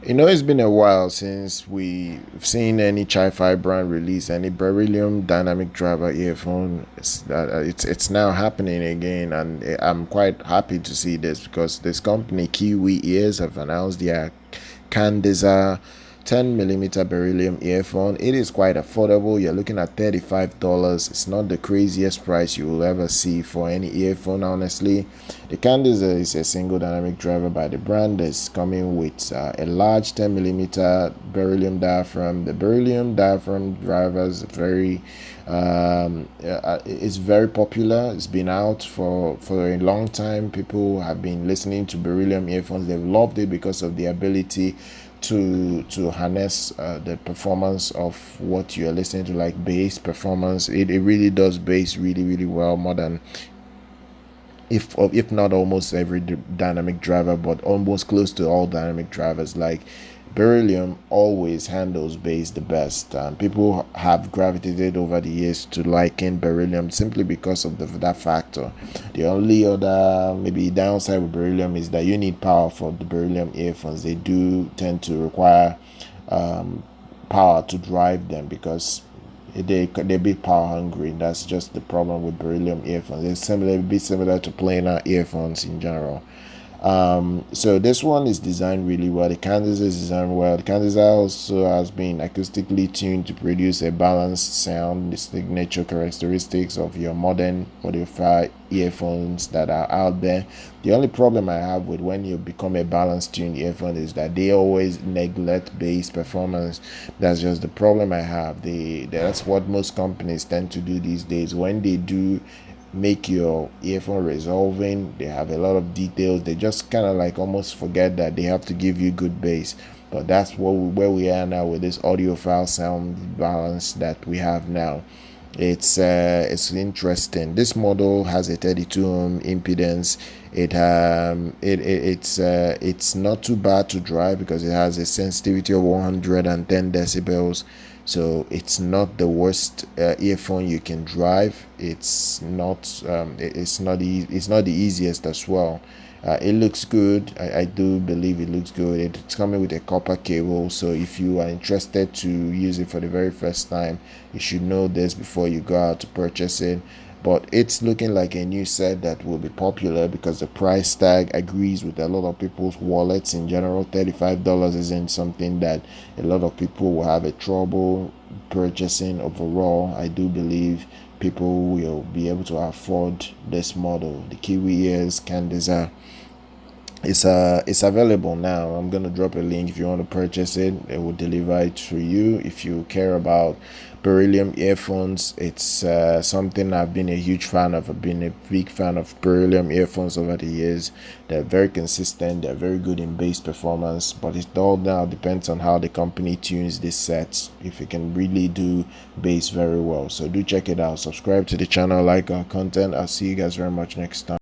You know, it's been a while since we've seen any Chi-Fi brand release any Beryllium dynamic driver earphone. It's now happening again, and I'm quite happy to see this because this company Kiwi ears have announced their Cadenza 10mm Beryllium earphone. It is quite affordable. You're looking at $35. It's not the craziest price you will ever see for any earphone, honestly. The Cadenza is a single dynamic driver by the brand that's coming with a large 10mm beryllium diaphragm. The beryllium diaphragm drivers it's very popular. It's been out for a long time. People have been listening to beryllium earphones. They've loved it because of the ability to harness the performance of what you're listening to, like bass performance. It really does bass really well, more than if not almost every dynamic driver, but almost close to all dynamic drivers. Like beryllium always handles bass the best. People have gravitated over the years to liking beryllium simply because of that factor. The only other maybe downside with beryllium is that you need power for the beryllium earphones. They do tend to require power to drive them because they're be power hungry. That's just the problem with beryllium earphones. It's similar to planar earphones in general. So this one is designed really well. The Cadenza is designed well. The Cadenza also has been acoustically tuned to produce a balanced sound, the signature characteristics of your modern audiophile earphones that are out there. The only problem I have with when you become a balanced tuned earphone is that they always neglect bass performance. That's just the problem I have. That's what most companies tend to do these days. When they do make your earphone resolving, they have a lot of details. They just kind of like almost forget that they have to give you good bass. But that's where we are now with this audiophile sound balance that we have now. It's interesting. This model has a 32 ohm impedance. It's not too bad to drive because it has a sensitivity of 110 decibels. So it's not the worst earphone you can drive. It's not the easiest as well. It looks good. I do believe it looks good. It's coming with a copper cable, so if you are interested to use it for the very first time, you should know this before you go out to purchase it. But it's looking like a new set that will be popular because the price tag agrees with a lot of people's wallets in general. $35 isn't something that a lot of people will have a trouble purchasing overall. I do believe people will be able to afford this model. The Kiwi ears Cadenza. It's available now. I'm gonna drop a link if you want to purchase it. It will deliver it for you. If you care about beryllium earphones, it's something I've been a huge fan of. I've been a big fan of beryllium earphones over the years. They're very consistent. They're very good in bass performance, but it all now depends on how the company tunes these sets, if it can really do bass very well. So do check it out. Subscribe to the channel, like our content. I'll see you guys very much next time.